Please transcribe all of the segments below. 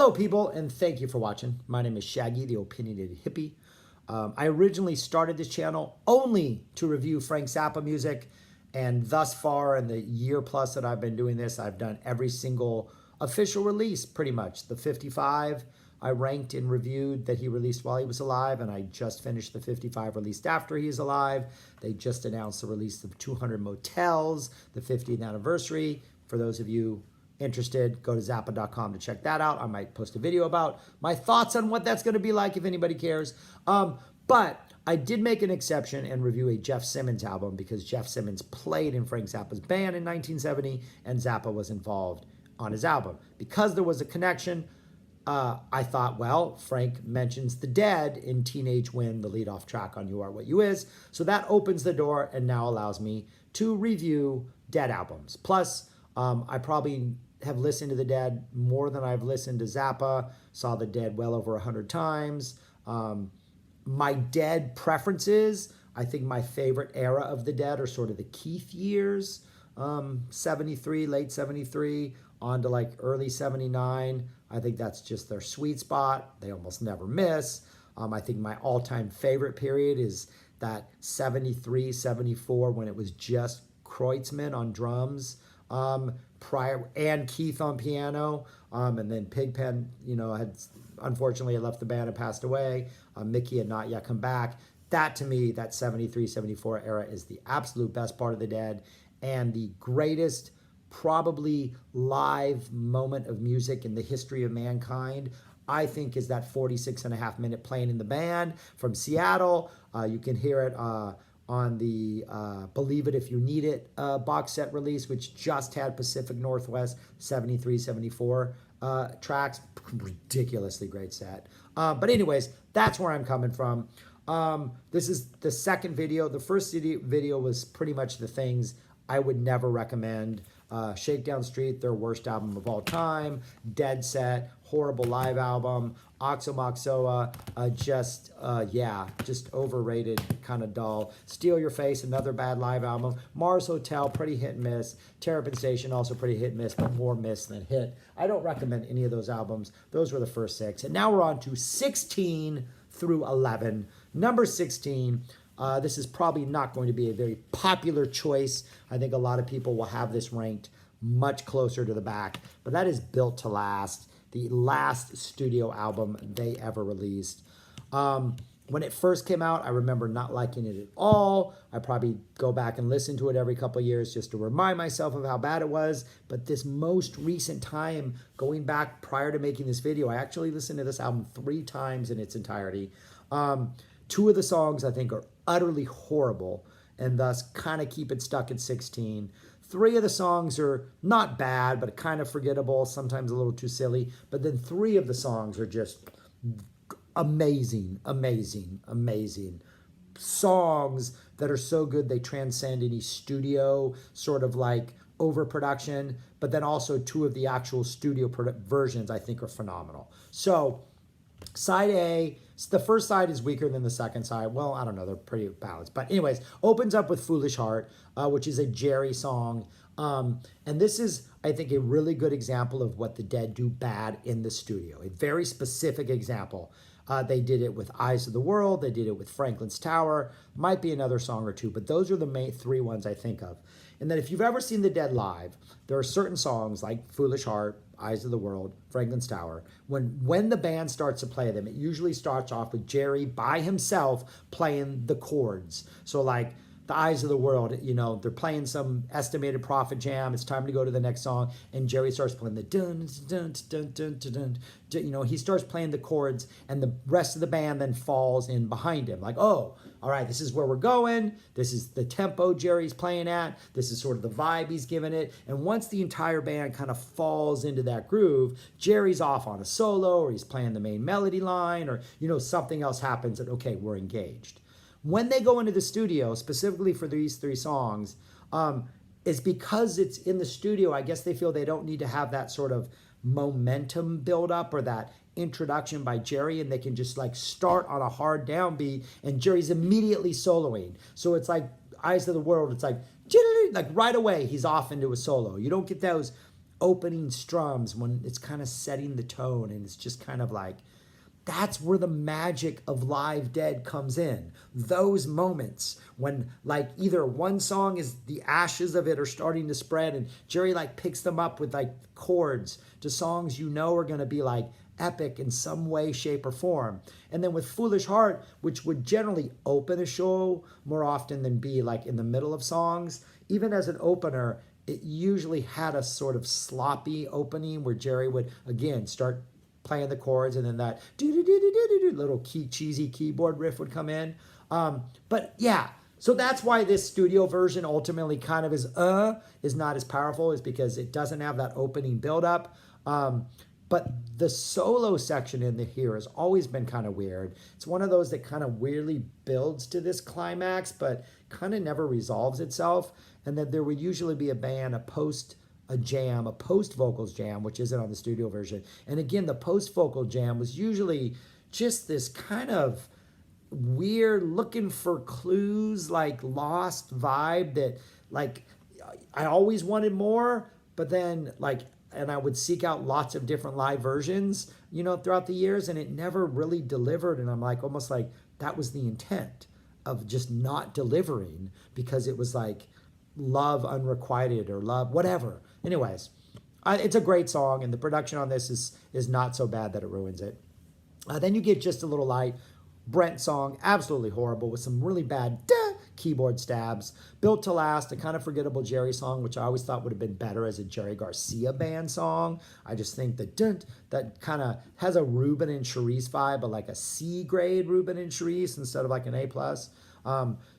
Hello, people, and thank you for watching. My name is Shaggy, the opinionated hippie. I originally started this channel only to review Frank Zappa music, and thus far in the year plus that I've been doing this, I've done every single official release, pretty much. The 55 I ranked and reviewed that he released while he was alive, and I just finished the 55 released after he is alive. They just announced the release of 200 Motels, the 50th anniversary. For those of you interested, go to zappa.com to check that out. I might post a video about my thoughts on what that's going to be like if anybody cares. But I did make an exception and review a Jeff Simmons album because Jeff Simmons played in Frank Zappa's band in 1970 and Zappa was involved on his album. Because there was a connection, I thought, well, Frank mentions the Dead in Teenage Win, the lead-off track on You Are What You Is. So that opens the door and now allows me to review Dead albums. Plus, I probably have listened to the Dead more than I've listened to Zappa. Saw the Dead well over 100 times. My Dead preferences, I think my favorite era of the Dead are sort of the Keith years, 73, late 73, on to like early 79. I think that's just their sweet spot. They almost never miss. I think my all-time favorite period is that 73, 74 when it was just Kreutzmann on drums. Prior and Keith on piano, and then Pigpen, had unfortunately left the band and passed away. Mickey had not yet come back. That to me, that 73, 74 era is the absolute best part of the Dead and the greatest probably live moment of music in the history of mankind. I think is that 46.5-minute playing in the band from Seattle. You can hear it on the Believe It If You Need It box set release, which just had Pacific Northwest 73, 74 tracks. Ridiculously great set. But anyways, that's where I'm coming from. This is the second video. The first video was pretty much the things I would never recommend. Shakedown Street, their worst album of all time. Dead Set, horrible live album. Oxomoxoa, just overrated, kind of dull. Steal Your Face, another bad live album. Mars Hotel, pretty hit and miss. Terrapin Station, also pretty hit and miss, but more miss than hit. I don't recommend any of those albums. Those were the first 6. And now we're on to 16 through 11. Number 16. This is probably not going to be a very popular choice. I think a lot of people will have this ranked much closer to the back, but that is Built to Last, the last studio album they ever released. When it first came out, I remember not liking it at all. I probably go back and listen to it every couple of years just to remind myself of how bad it was. But this most recent time, going back prior to making this video, I actually listened to this album 3 times in its entirety. 2 of the songs I think are utterly horrible and thus kind of keep it stuck at 16. 3 of the songs are not bad, but kind of forgettable, sometimes a little too silly. But then 3 of the songs are just amazing, amazing, amazing. Songs that are so good they transcend any studio sort of like overproduction, but then also 2 of the actual studio versions I think are phenomenal. So side A, the first side is weaker than the second side. Well, I don't know, they're pretty balanced. But anyways, opens up with Foolish Heart, which is a Jerry song. And this is, I think, a really good example of what the Dead do bad in the studio. A very specific example. They did it with Eyes of the World. They did it with Franklin's Tower. Might be another song or 2, but those are the main 3 ones I think of. And then if you've ever seen the Dead live, there are certain songs like Foolish Heart, Eyes of the World, Franklin's Tower. When the band starts to play them, it usually starts off with Jerry by himself playing the chords. So like the Eyes of the World, they're playing some estimated profit jam. It's time to go to the next song. And Jerry starts playing the dun, dun, dun, dun, dun, dun. He starts playing the chords and the rest of the band then falls in behind him. Like, oh, all right, this is where we're going. This is the tempo Jerry's playing at. This is sort of the vibe he's giving it. And once the entire band kind of falls into that groove, Jerry's off on a solo or he's playing the main melody line or, something else happens and, okay, we're engaged. When they go into the studio, specifically for these 3 songs, is because it's in the studio, I guess they feel they don't need to have that sort of momentum build up or that introduction by Jerry, and they can just like start on a hard downbeat and Jerry's immediately soloing. So it's like Eyes of the World, it's like right away he's off into a solo. You don't get those opening strums when it's kind of setting the tone, and it's just kind of like, that's where the magic of Live Dead comes in. Those moments when like either one song is the ashes of it are starting to spread and Jerry like picks them up with like chords to songs you know are going to be like epic in some way, shape, or form. And then with Foolish Heart, which would generally open a show more often than be like in the middle of songs, even as an opener, it usually had a sort of sloppy opening where Jerry would again start playing the chords, and then that little cheesy keyboard riff would come in. But yeah, so that's why this studio version ultimately kind of is not as powerful, is because it doesn't have that opening buildup. But the solo section in here has always been kind of weird. It's one of those that kind of weirdly builds to this climax, but kind of never resolves itself. And then there would usually be a post vocals jam, which isn't on the studio version. And again, the post vocal jam was usually just this kind of weird looking for clues, like lost vibe that like I always wanted more, but then like, and I would seek out lots of different live versions, throughout the years, and it never really delivered. And I'm like, almost like that was the intent of just not delivering, because it was like love unrequited or love whatever. Anyways, it's a great song, and the production on this is not so bad that it ruins it. Then you get Just a Little Light, Brent song, absolutely horrible with some really bad keyboard stabs. Built to Last, a kind of forgettable Jerry song, which I always thought would have been better as a Jerry Garcia band song. I just think that kind of has a Ruben and Charisse vibe, but like a C grade Ruben and Charisse instead of like an A+.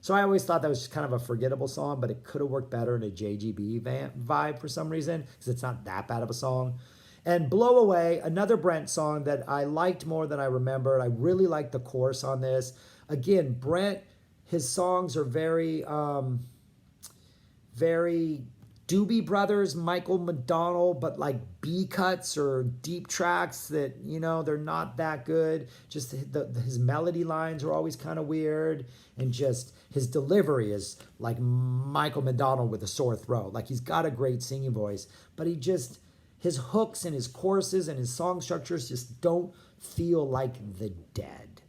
So I always thought that was just kind of a forgettable song, but it could have worked better in a JGB vibe for some reason, because it's not that bad of a song. And Blow Away, another Brent song that I liked more than I remembered. I really liked the chorus on this. Again, Brent, his songs are very, very Doobie Brothers, Michael McDonald, but like B cuts or deep tracks that, they're not that good. Just his melody lines are always kind of weird. And just his delivery is like Michael McDonald with a sore throat. Like, he's got a great singing voice, but his hooks and his choruses and his song structures just don't feel like the Dead.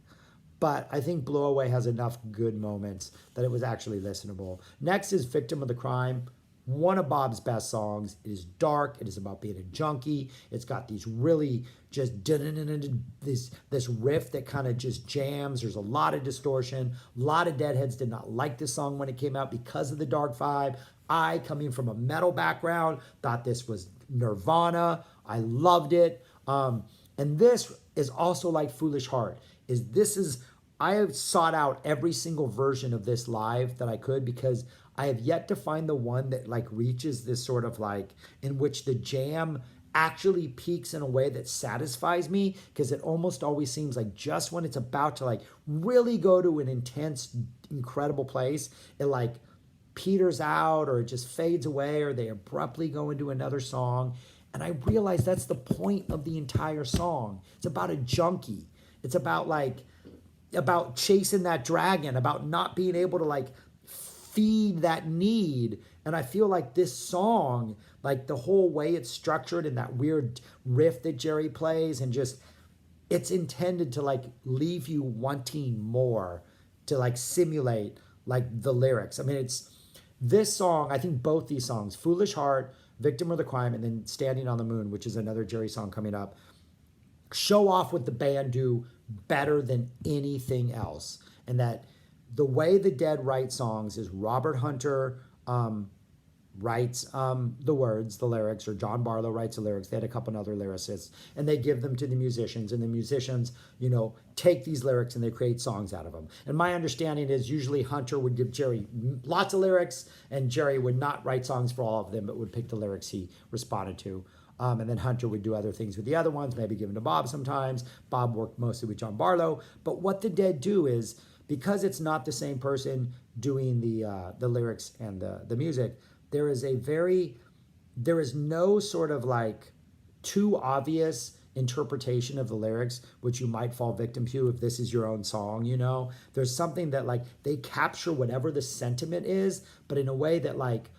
But I think Blow Away has enough good moments that it was actually listenable. Next is Victim of the Crime, one of Bob's best songs. It is dark. It is about being a junkie. It's got these really just this riff that kind of just jams. There's a lot of distortion. A lot of Deadheads did not like this song when it came out because of the dark vibe. I, coming from a metal background, thought this was Nirvana. I loved it. And this is also like Foolish Heart. I have sought out every single version of this live that I could, because I have yet to find the one that like reaches this sort of like, in which the jam actually peaks in a way that satisfies me, because it almost always seems like just when it's about to like really go to an intense, incredible place, it like peters out, or it just fades away, or they abruptly go into another song. And I realize that's the point of the entire song. It's about a junkie. It's about chasing that dragon, about not being able to like feed that need. And I feel like this song, like the whole way it's structured and that weird riff that Jerry plays, and just, it's intended to like leave you wanting more, to like simulate like the lyrics. I mean, it's this song, I think both these songs, Foolish Heart, Victim of the Crime, and then Standing on the Moon, which is another Jerry song coming up, show off what the band do better than anything else. And that the way the Dead write songs is Robert Hunter writes the words, the lyrics, or John Barlow writes the lyrics. They had a couple other lyricists, and they give them to the musicians, and the musicians, take these lyrics and they create songs out of them. And my understanding is usually Hunter would give Jerry lots of lyrics, and Jerry would not write songs for all of them, but would pick the lyrics he responded to. And then Hunter would do other things with the other ones, maybe give them to Bob sometimes. Bob worked mostly with John Barlow. But what the Dead do is, because it's not the same person doing the lyrics and the music, there is no sort of like too obvious interpretation of the lyrics, which you might fall victim to if this is your own song, There's something that like they capture whatever the sentiment is, but in a way that like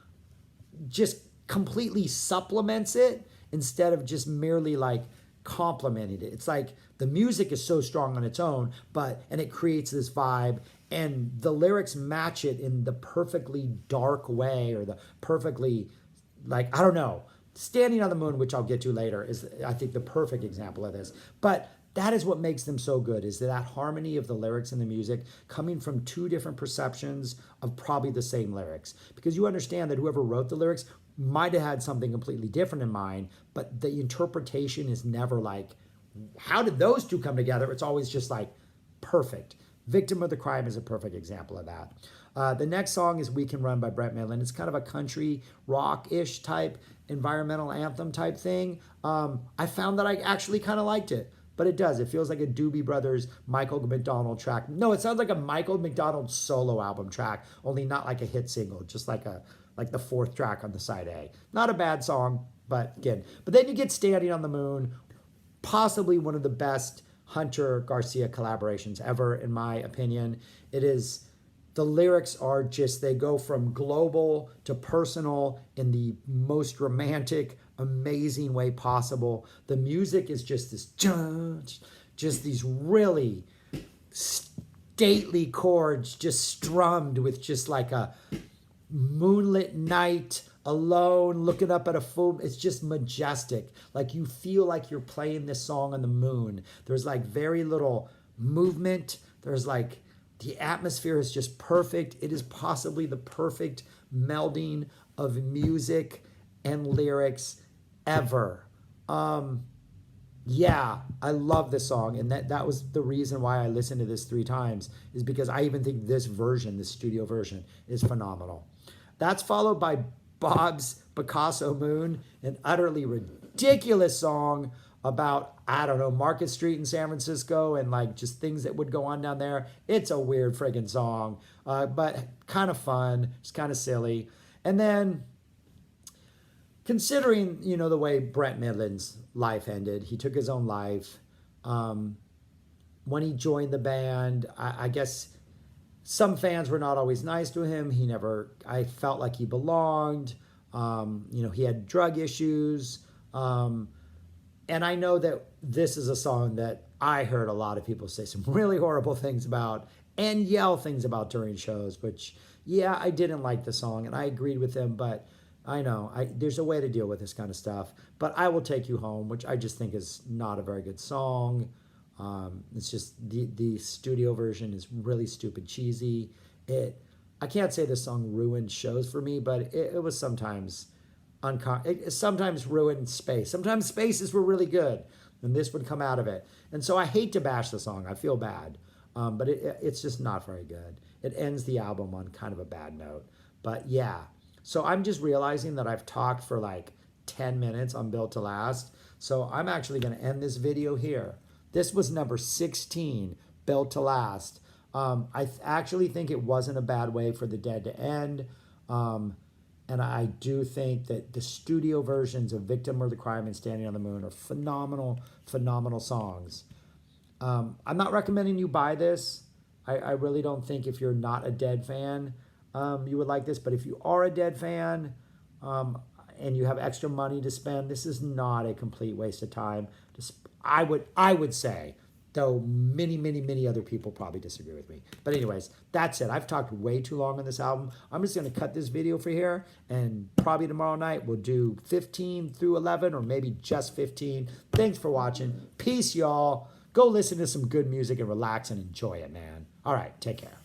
just completely supplements it instead of just merely like complementing it. It's like the music is so strong on its own, and it creates this vibe, and the lyrics match it in the perfectly dark way, or the perfectly, like, I don't know. Standing on the Moon, which I'll get to later, is, I think, the perfect example of this. But that is what makes them so good, is that harmony of the lyrics and the music coming from two different perceptions of probably the same lyrics. Because you understand that whoever wrote the lyrics might have had something completely different in mind, but the interpretation is never like, how did those two come together? It's always just like perfect. Victim of the Crime is a perfect example of that. The next song is We Can Run by Brett Midland. It's kind of a country rock-ish type environmental anthem type thing. I found that I actually kind of liked it, but it does. It feels like a Doobie Brothers, Michael McDonald track. No, it sounds like a Michael McDonald solo album track, only not like a hit single, just like the fourth track on the side A. Not a bad song, but again. But then you get Standing on the Moon, possibly one of the best Hunter Garcia collaborations ever, in my opinion. The lyrics are just, they go from global to personal in the most romantic, amazing way possible. The music is just this, just these really stately chords just strummed with just like a moonlit night, alone, looking up at a full, it's just majestic. Like you feel like you're playing this song on the moon. There's like very little movement. There's like, the atmosphere is just perfect. It is possibly the perfect melding of music and lyrics ever. Yeah, I love this song. And that was the reason why I listened to this 3 times, is because I even think this version, this studio version, is phenomenal. That's followed by Bob's Picasso Moon, an utterly ridiculous song about, I don't know, Market Street in San Francisco and like just things that would go on down there. It's a weird friggin' song, but kind of fun. It's kind of silly. And then considering, the way Brett Midland's life ended, he took his own life. When he joined the band, I guess some fans were not always nice to him. I felt like he belonged. He had drug issues. And I know that this is a song that I heard a lot of people say some really horrible things about and yell things about during shows, which, yeah, I didn't like the song and I agreed with him, but I know there's a way to deal with this kind of stuff. But I Will Take You Home, which I just think is not a very good song. It's just the studio version is really stupid cheesy. I can't say this song ruined shows for me, but it was sometimes it sometimes ruined Space. Sometimes Spaces were really good, and this would come out of it. And so I hate to bash the song. I feel bad, but it's just not very good. It ends the album on kind of a bad note. But yeah, so I'm just realizing that I've talked for like 10 minutes on Built to Last. So I'm actually going to end this video here. This was number 16, Built to Last. I actually think it wasn't a bad way for the Dead to end. And I do think that the studio versions of Victim of the Crime and Standing on the Moon are phenomenal, phenomenal songs. I'm not recommending you buy this. I really don't think if you're not a Dead fan, you would like this. But if you are a Dead fan and you have extra money to spend, this is not a complete waste of time. I would say, though many, many, many other people probably disagree with me. But anyways, that's it. I've talked way too long on this album. I'm just going to cut this video for here, and probably tomorrow night we'll do 15 through 11, or maybe just 15. Thanks for watching. Peace, y'all. Go listen to some good music and relax and enjoy it, man. All right, take care.